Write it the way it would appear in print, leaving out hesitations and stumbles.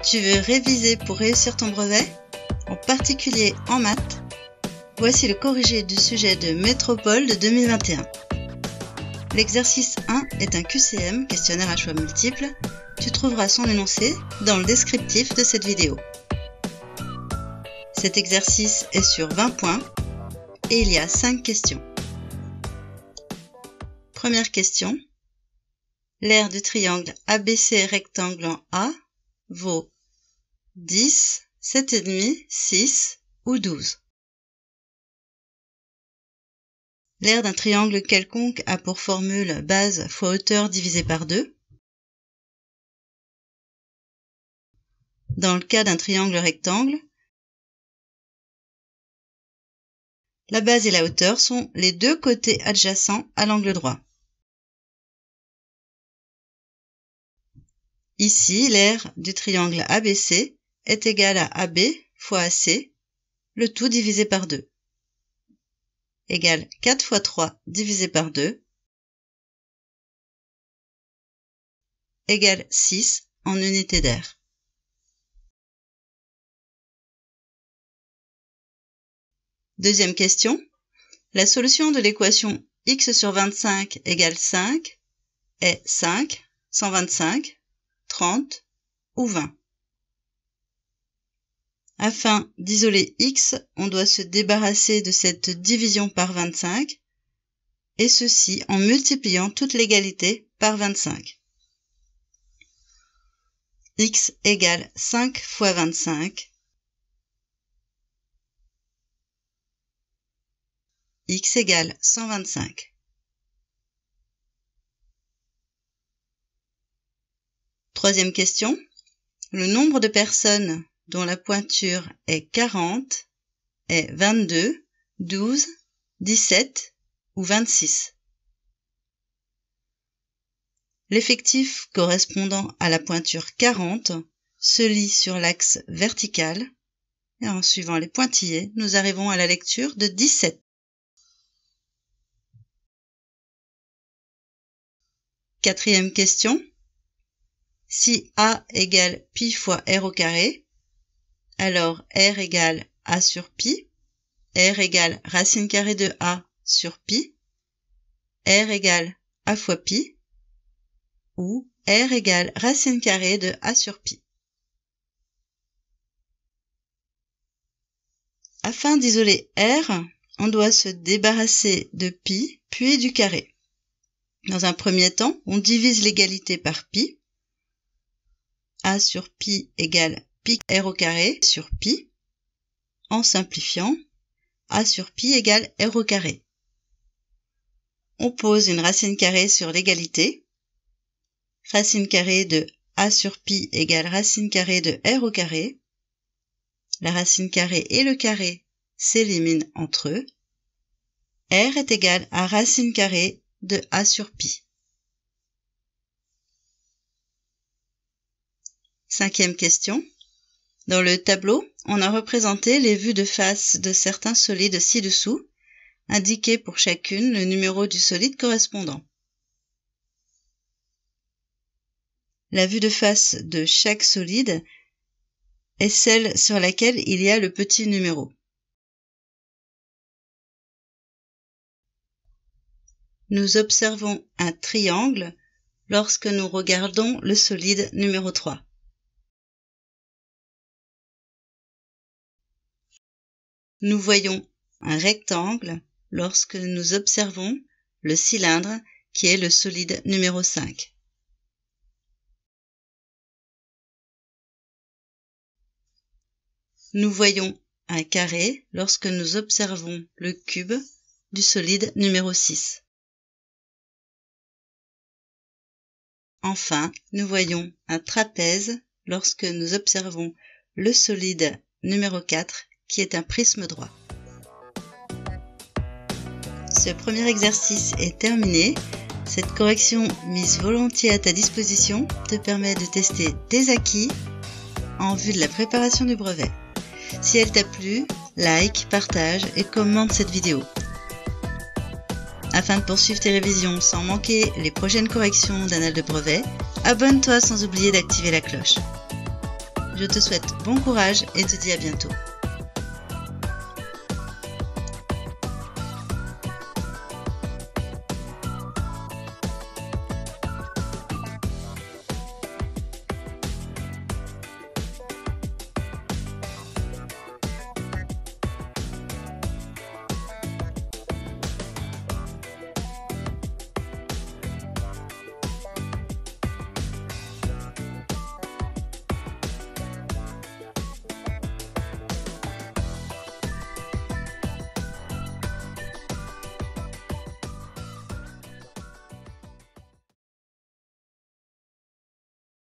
Tu veux réviser pour réussir ton brevet, en particulier en maths? Voici le corrigé du sujet de Métropole de 2021. L'exercice 1 est un QCM, questionnaire à choix multiples. Tu trouveras son énoncé dans le descriptif de cette vidéo. Cet exercice est sur 20 points et il y a 5 questions. Première question. L'aire du triangle ABC rectangle en A vaut 10, 7,5, 6 ou 12. L'aire d'un triangle quelconque a pour formule base fois hauteur divisé par 2. Dans le cas d'un triangle rectangle, la base et la hauteur sont les deux côtés adjacents à l'angle droit. Ici, l'aire du triangle ABC est égale à AB fois AC, le tout divisé par 2, égale 4 fois 3 divisé par 2, égale 6 en unité d'aire. Deuxième question. La solution de l'équation x sur 25 égale 5 est 5, 125, 30 ou 20. Afin d'isoler x, on doit se débarrasser de cette division par 25, et ceci en multipliant toute l'égalité par 25. X égale 5 fois 25. X égale 125. Troisième question. Le nombre de personnes dont la pointure est 40 est 22, 12, 17 ou 26. L'effectif correspondant à la pointure 40 se lit sur l'axe vertical et en suivant les pointillés, nous arrivons à la lecture de 17. Quatrième question. Si A égale pi fois r au carré, alors r égale a sur pi, r égale racine carrée de a sur pi, r égale a fois pi, ou r égale racine carrée de a sur pi. Afin d'isoler r, on doit se débarrasser de pi, puis du carré. Dans un premier temps, on divise l'égalité par pi. A sur pi égale pi r au carré sur pi. En simplifiant, A sur pi égale r au carré. On pose une racine carrée sur l'égalité. Racine carrée de A sur pi égale racine carrée de r au carré. La racine carrée et le carré s'éliminent entre eux. R est égal à racine carrée de A sur pi. Cinquième question. Dans le tableau, on a représenté les vues de face de certains solides ci-dessous, indiqué pour chacune le numéro du solide correspondant. La vue de face de chaque solide est celle sur laquelle il y a le petit numéro. Nous observons un triangle lorsque nous regardons le solide numéro 3. Nous voyons un rectangle lorsque nous observons le cylindre qui est le solide numéro 5. Nous voyons un carré lorsque nous observons le cube du solide numéro 6. Enfin, nous voyons un trapèze lorsque nous observons le solide numéro 4 qui est un prisme droit. Ce premier exercice est terminé. Cette correction mise volontiers à ta disposition te permet de tester tes acquis en vue de la préparation du brevet. Si elle t'a plu, like, partage et commente cette vidéo. Afin de poursuivre tes révisions sans manquer les prochaines corrections d'annales de brevet, abonne-toi sans oublier d'activer la cloche. Je te souhaite bon courage et te dis à bientôt.